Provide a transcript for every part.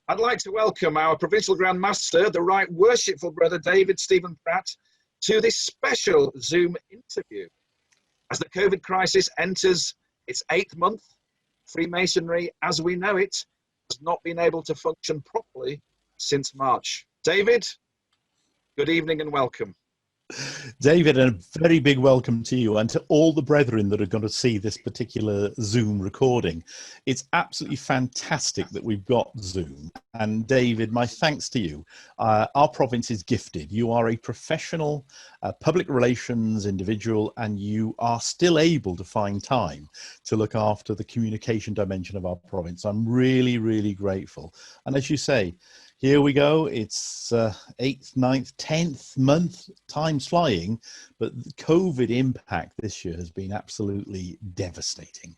I'd like to welcome our Provincial Grand Master, the Right Worshipful Brother David Stephen Pratt, to this special Zoom interview. As the COVID crisis enters its 8th month, Freemasonry, as we know it, has not been able to function properly since March. David, good evening and welcome. David, a very big welcome to you and to all the brethren that are going to see this particular Zoom recording. It's absolutely fantastic that we've got Zoom. And David, my thanks to you. Our province is gifted. You are a professional public relations individual, and you are still able to find time to look after the communication dimension of our province. I'm really, really grateful. And as you say, here we go. It's 8th, 9th, 10th month. Time's flying, but the COVID impact this year has been absolutely devastating.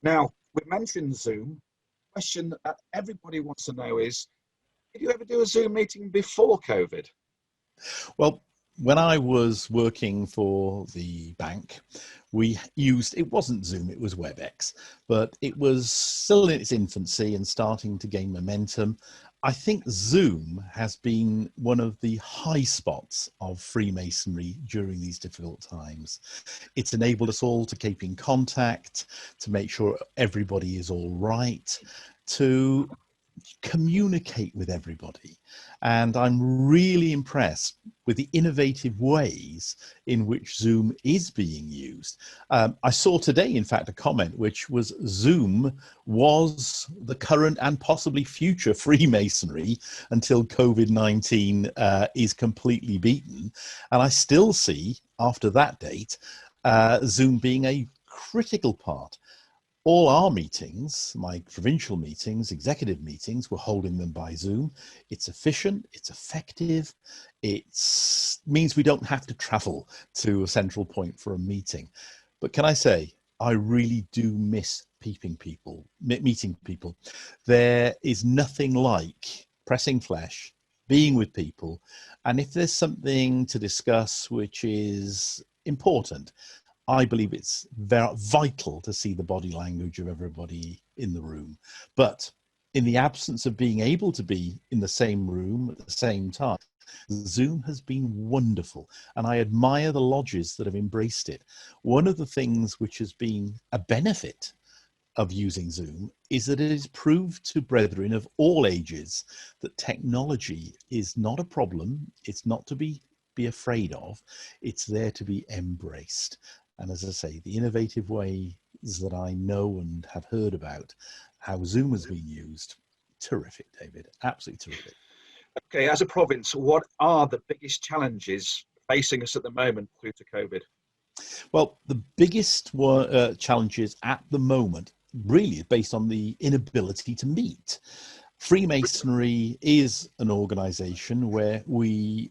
Now, we mentioned Zoom. The question that everybody wants to know is, did you ever do a Zoom meeting before COVID? Well, when I was working for the bank, we used, it wasn't Zoom, it was WebEx, but it was still in its infancy and starting to gain momentum. I think Zoom has been one of the high spots of Freemasonry during these difficult times. It's enabled us all to keep in contact, to make sure everybody is all right, to communicate with everybody. And I'm really impressed with the innovative ways in which Zoom is being used. I saw today, in fact, a comment which was Zoom was the current and possibly future Freemasonry until COVID-19 is completely beaten. And I still see, after that date, Zoom being a critical part. All our meetings, my provincial meetings, executive meetings, we're holding them by Zoom. It's efficient, it's effective, it means we don't have to travel to a central point for a meeting. But can I say, I really do miss meeting people. There is nothing like pressing flesh, being with people, and if there's something to discuss which is important, I believe it's very vital to see the body language of everybody in the room. But in the absence of being able to be in the same room at the same time, Zoom has been wonderful, and I admire the lodges that have embraced it. One of the things which has been a benefit of using Zoom is that it has proved to brethren of all ages that technology is not a problem. It's not to be afraid of. It's there to be embraced. And as I say, the innovative ways that I know and have heard about how Zoom has been used, terrific, David, absolutely terrific. Okay, as a province, what are the biggest challenges facing us at the moment due to COVID? Well, the biggest challenges at the moment really is based on the inability to meet. Freemasonry is an organization where we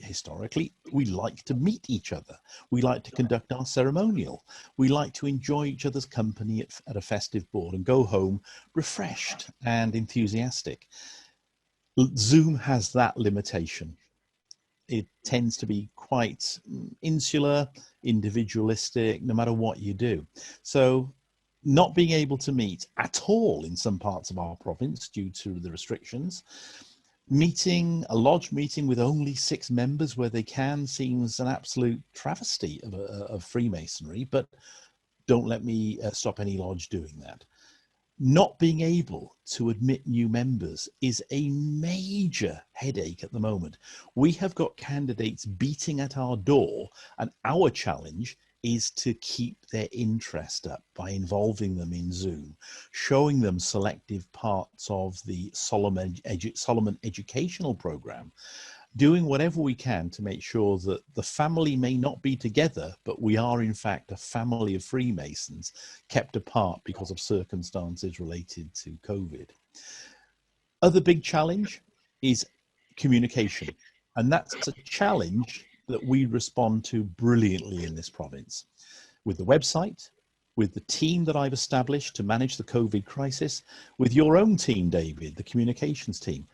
like to meet each other. We like to conduct our ceremonial. We like to enjoy each other's company at a festive board and go home refreshed and enthusiastic. Zoom has that limitation. It tends to be quite insular, individualistic, no matter what you do. So not being able to meet at all in some parts of our province due to the restrictions, a lodge meeting with only 6 members where they can seems an absolute travesty of Freemasonry, but don't let me stop any lodge doing that. Not being able to admit new members is a major headache at the moment. We have got candidates beating at our door, and our challenge is to keep their interest up by involving them in Zoom, showing them selective parts of the Solomon educational program, doing whatever we can to make sure that the family may not be together, but we are in fact a family of Freemasons kept apart because of circumstances related to COVID. Other big challenge is communication, and that's a challenge that we respond to brilliantly in this province. With the website, with the team that I've established to manage the COVID crisis, with your own team, David, the communications team,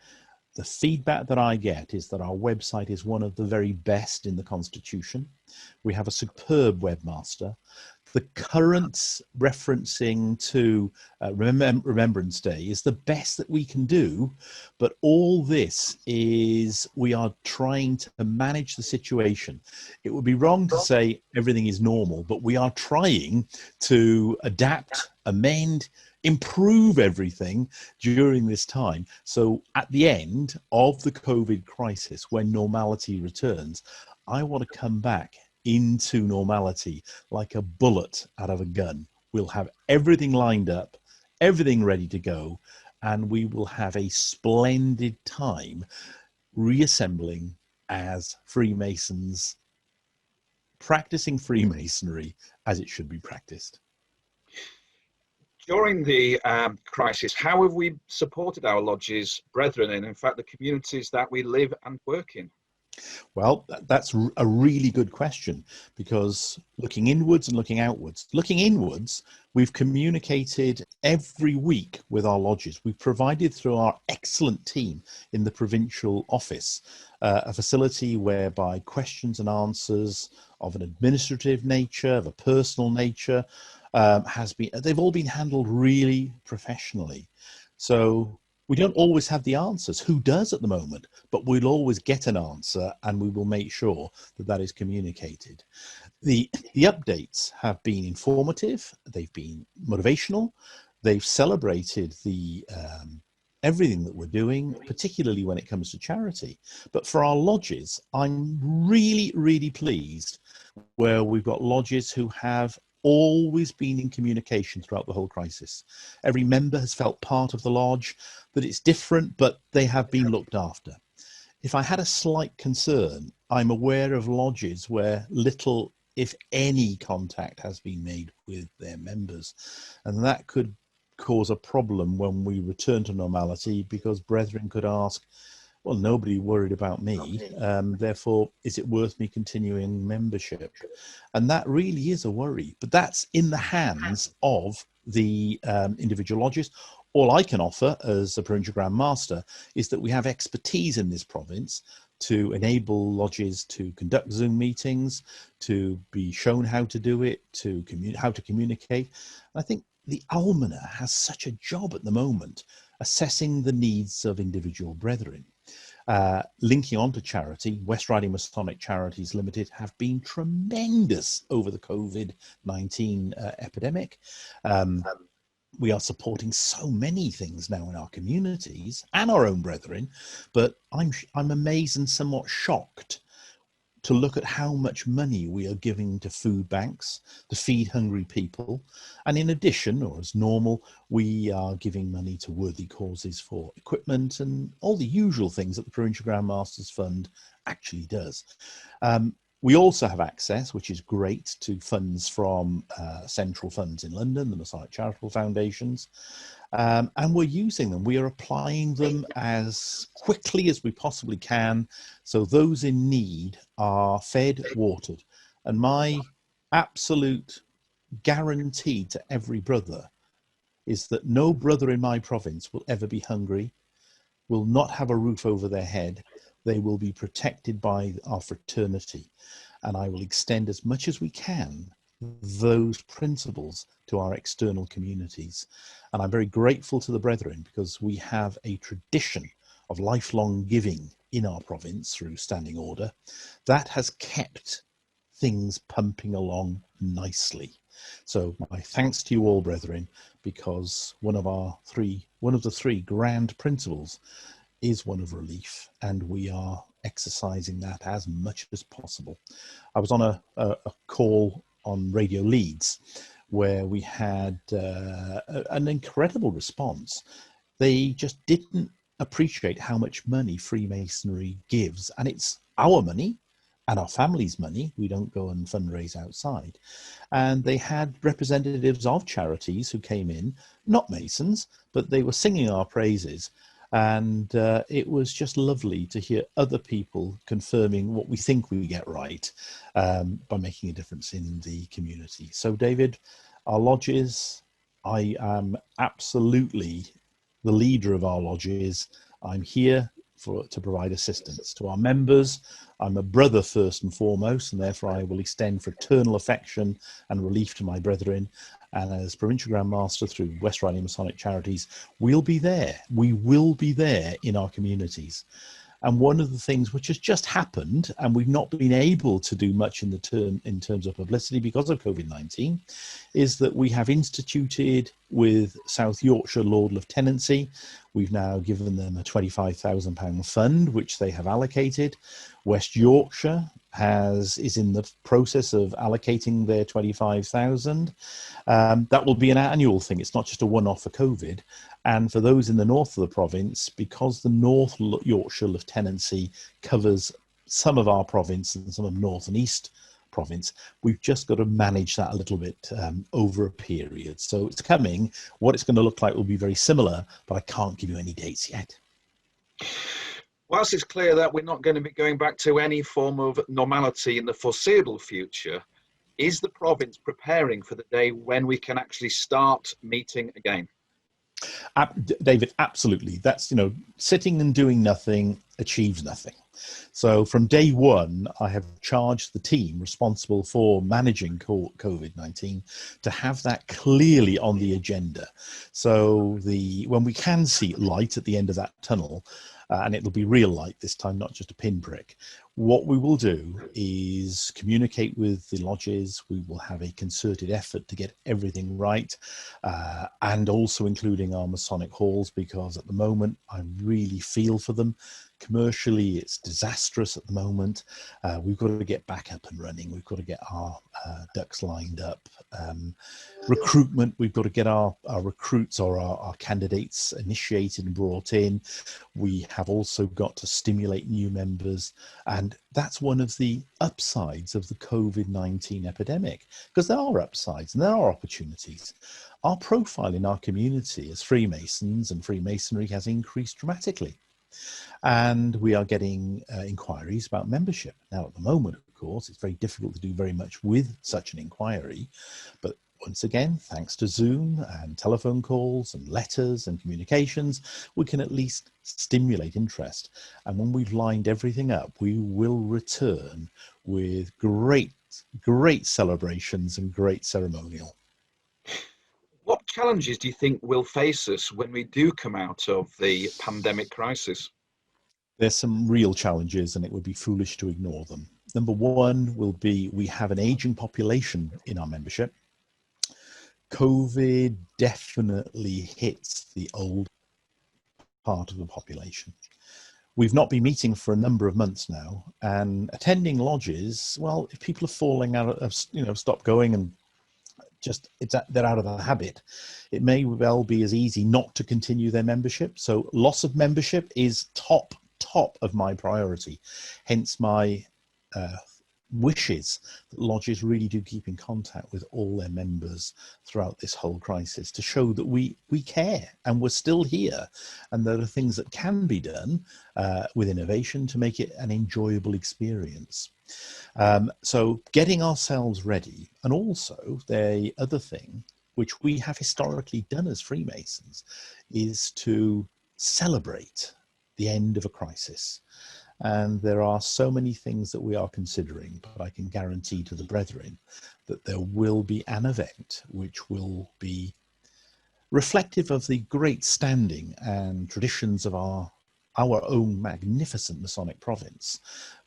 the feedback that I get is that our website is one of the very best in the Constitution. We have a superb webmaster. The current referencing to Remembrance Day is the best that we can do, but all this is we are trying to manage the situation. It would be wrong to say everything is normal, but we are trying to adapt, amend, improve everything during this time. So at the end of the COVID crisis, when normality returns, I want to come back into normality like a bullet out of a gun. We'll have everything lined up, everything ready to go, and we will have a splendid time reassembling as Freemasons, practicing Freemasonry as it should be practiced. During the crisis, how have we supported our lodges, brethren, and in fact the communities that we live and work in? Well, that's a really good question, because looking inwards and looking outwards. Looking inwards, we've communicated every week with our lodges. We've provided through our excellent team in the provincial office a facility whereby questions and answers of an administrative nature, of a personal nature, they've all been handled really professionally. So we don't always have the answers. Who does at the moment? But we'll always get an answer, and we will make sure that that is communicated. The updates have been informative. They've been motivational. They've celebrated the everything that we're doing, particularly when it comes to charity. But for our lodges, I'm really, really pleased where we've got lodges who have always been in communication throughout the whole crisis. Every member has felt part of the lodge, that it's different, but they have been looked after. If I had a slight concern, I'm aware of lodges where little, if any, contact has been made with their members, and that could cause a problem when we return to normality, because brethren could ask, well, nobody worried about me, therefore, is it worth me continuing membership? And that really is a worry, but that's in the hands of the individual lodges. All I can offer as a Provincial Grand Master is that we have expertise in this province to enable lodges to conduct Zoom meetings, to be shown how to do it, how to communicate. I think the almoner has such a job at the moment, assessing the needs of individual brethren. Linking on to charity, West Riding Masonic Charities Limited have been tremendous over the COVID-19 epidemic. We are supporting so many things now in our communities and our own brethren, but I'm amazed and somewhat shocked to look at how much money we are giving to food banks to feed hungry people. And in addition, or as normal, we are giving money to worthy causes for equipment and all the usual things that the Provincial Grand Masters Fund actually does. We also have access, which is great, to funds from central funds in London, the Masonic Charitable Foundations, and we're using them. We are applying them as quickly as we possibly can, so those in need are fed, watered. And my absolute guarantee to every brother is that no brother in my province will ever be hungry, will not have a roof over their head. They will be protected by our fraternity. And I will extend as much as we can those principles to our external communities. And I'm very grateful to the brethren, because we have a tradition of lifelong giving in our province through standing order that has kept things pumping along nicely. So my thanks to you all, brethren, because one of the three grand principles is one of relief, and we are exercising that as much as possible. I was on a call on Radio Leeds where we had an incredible response. They just didn't appreciate how much money Freemasonry gives, and it's our money and our family's money. We don't go and fundraise outside. And they had representatives of charities who came in, not Masons, but they were singing our praises. And it was just lovely to hear other people confirming what we think we get right by making a difference in the community. So, David, our lodges, I am absolutely the leader of our lodges. I'm here to provide assistance to our members. I'm a brother first and foremost, and therefore I will extend fraternal affection and relief to my brethren. And as Provincial Grand Master through West Riding Masonic Charities, we'll be there. We will be there in our communities. And one of the things which has just happened, and we've not been able to do much in terms of publicity because of COVID-19, is that we have instituted with South Yorkshire Lord Lieutenancy. We've now given them a £25,000 fund, which they have allocated. West Yorkshire is in the process of allocating their 25,000. That will be an annual thing. It's not just a one-off for COVID. And for those in the north of the province, because the North Yorkshire Lieutenancy covers some of our province and some of North and East province, we've just got to manage that a little bit over a period. So it's coming. What it's going to look like will be very similar, but I can't give you any dates yet. Whilst it's clear that we're not going to be going back to any form of normality in the foreseeable future, is the province preparing for the day when we can actually start meeting again? David, absolutely. That's, sitting and doing nothing achieves nothing. So from day one, I have charged the team responsible for managing COVID-19 to have that clearly on the agenda. So when we can see light at the end of that tunnel, and it'll be real light this time, not just a pinprick, what we will do is communicate with the lodges. We will have a concerted effort to get everything right, and also including our Masonic halls, because at the moment I really feel for them. Commercially, it's disastrous at the moment. We've got to get back up and running. We've got to get our ducks lined up. Recruitment, we've got to get our recruits or our candidates initiated and brought in. We have also got to stimulate new members. And that's one of the upsides of the COVID-19 epidemic, because there are upsides and there are opportunities. Our profile in our community as Freemasons and Freemasonry has increased dramatically. And we are getting inquiries about membership. Now, at the moment, of course, it's very difficult to do very much with such an inquiry. But once again, thanks to Zoom and telephone calls and letters and communications, we can at least stimulate interest. And when we've lined everything up, we will return with great celebrations and great ceremonial. What challenges do you think will face us when we do come out of the pandemic crisis? There's some real challenges, and it would be foolish to ignore them. Number one will be we have an aging population in our membership. COVID definitely hits the old part of the population. We've not been meeting for a number of months now, and attending lodges, well, if people are falling out of, stop going and they're out of the habit, it may well be as easy not to continue their membership. So loss of membership is top of my priority, hence my wishes that lodges really do keep in contact with all their members throughout this whole crisis to show that we care and we're still here, and there are things that can be done with innovation to make it an enjoyable experience. So getting ourselves ready, and also the other thing which we have historically done as Freemasons is to celebrate the end of a crisis. And there are so many things that we are considering, but I can guarantee to the brethren that there will be an event which will be reflective of the great standing and traditions of our own magnificent Masonic province,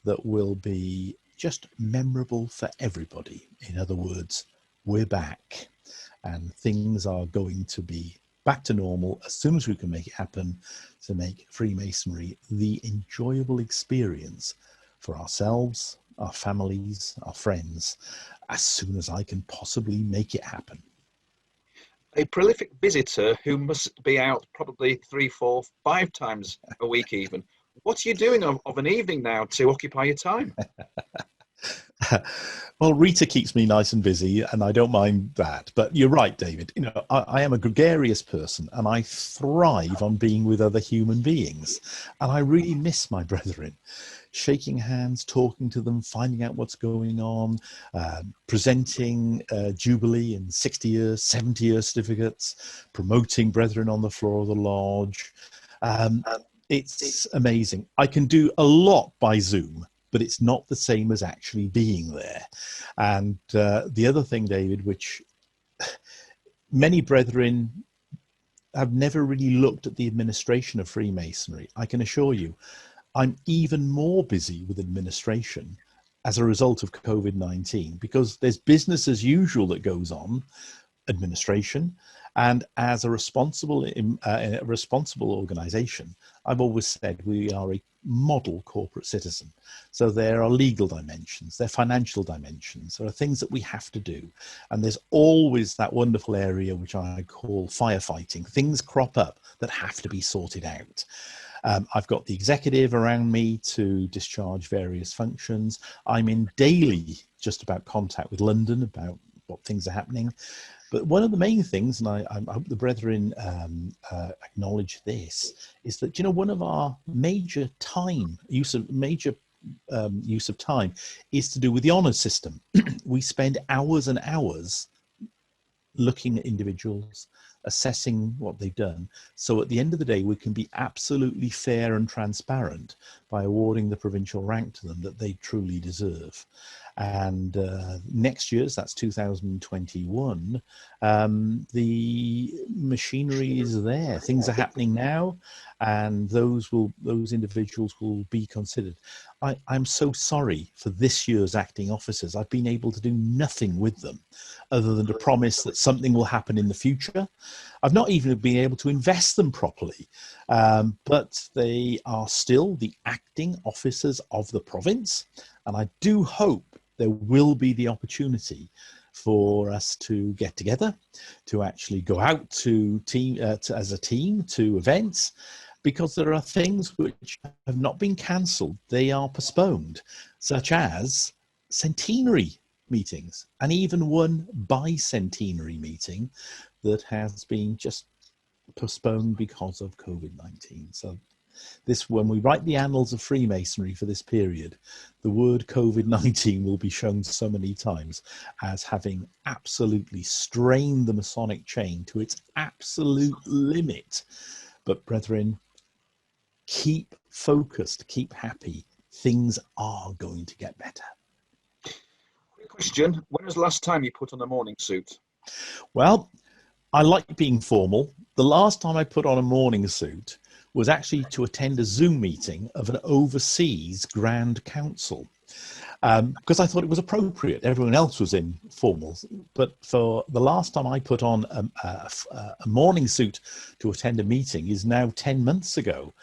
that will be just memorable for everybody. In other words, we're back, and things are going to be back to normal as soon as we can make it happen, to make Freemasonry the enjoyable experience for ourselves, our families, our friends, as soon as I can possibly make it happen. A prolific visitor who must be out probably 3, 4, 5 times a week even. What are you doing of an evening now to occupy your time? Well, Rita keeps me nice and busy, and I don't mind that. But you're right, David. I am a gregarious person, and I thrive on being with other human beings. And I really miss my brethren. Shaking hands, talking to them, finding out what's going on, presenting Jubilee and 60-year, 70-year certificates, promoting brethren on the floor of the lodge. It's amazing. I can do a lot by Zoom, but it's not the same as actually being there. And the other thing, David, which many brethren have never really looked at the administration of Freemasonry. I can assure you, I'm even more busy with administration as a result of COVID-19, because there's business as usual that goes on, administration, and as a responsible organization, I've always said we are a model corporate citizen. So there are legal dimensions, there are financial dimensions, there are things that we have to do, and there's always that wonderful area which I call firefighting. Things crop up that have to be sorted out. I've got the executive around me to discharge various functions. I'm in daily just about contact with London about what things are happening. But one of the main things, and I hope the brethren acknowledge this, is that, you know, one of our major use of time is to do with the honours system. We spend hours and hours looking at individuals, assessing what they've done. So at the end of the day, we can be absolutely fair and transparent by awarding the provincial rank to them that they truly deserve. And next year's, that's 2021, the machinery is there. Things are happening now, and those individuals will be considered. I'm so sorry for this year's acting officers. I've been able to do nothing with them other than to promise that something will happen in the future. I've not even been able to invest them properly, but they are still the acting officers of the province, and I do hope there will be the opportunity for us to get together, to actually go out as a team to events, because there are things which have not been cancelled, they are postponed, such as centenary meetings, and even one bicentenary meeting that has been just postponed because of COVID-19. So this, when we write the annals of Freemasonry for this period, the word COVID-19 will be shown so many times as having absolutely strained the Masonic chain to its absolute limit. But brethren, keep focused, keep happy. Things are going to get better. Quick question. When was the last time you put on a morning suit? Well, I like being formal. The last time I put on a morning suit was actually to attend a Zoom meeting of an overseas Grand Council, because I thought it was appropriate. Everyone else was in formals, but for the last time I put on a morning suit to attend a meeting is now 10 months ago.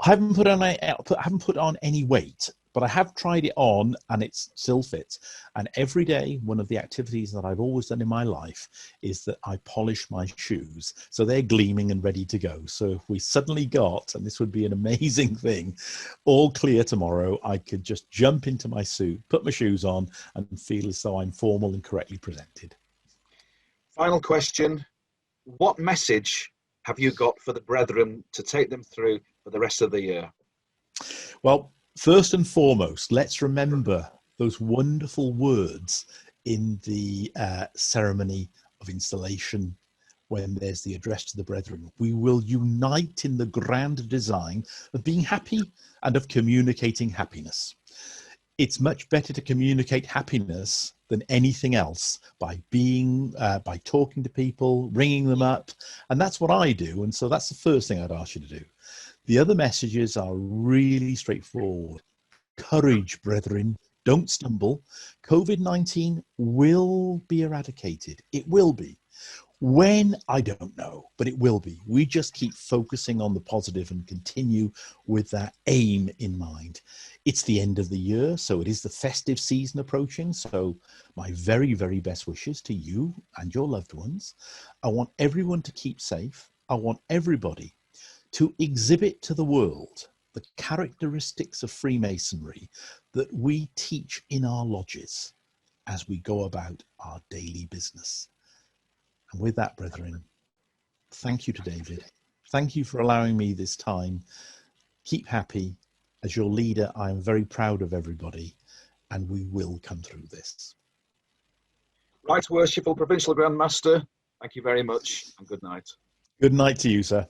I haven't put on any weight, but I have tried it on and it still fits. And every day, one of the activities that I've always done in my life is that I polish my shoes. So they're gleaming and ready to go. So if we suddenly got, and this would be an amazing thing, all clear tomorrow, I could just jump into my suit, put my shoes on and feel as though I'm formal and correctly presented. Final question. What message have you got for the brethren to take them through for the rest of the year? Well, first and foremost, let's remember those wonderful words in the ceremony of installation when there's the address to the brethren. We will unite in the grand design of being happy and of communicating happiness. It's much better to communicate happiness than anything else by talking to people, ringing them up. And that's what I do. And so that's the first thing I'd ask you to do. The other messages are really straightforward. Courage, brethren, don't stumble. COVID-19 will be eradicated. It will be. When, I don't know, but it will be. We just keep focusing on the positive and continue with that aim in mind. It's the end of the year, so it is the festive season approaching. So my very, very best wishes to you and your loved ones. I want everyone to keep safe. I want everybody to exhibit to the world the characteristics of Freemasonry that we teach in our lodges as we go about our daily business. And with that, brethren, thank you to David. Thank you for allowing me this time. Keep happy. As your leader, I am very proud of everybody, and we will come through this. Right Worshipful Provincial Grand Master, thank you very much, and good night. Good night to you, sir.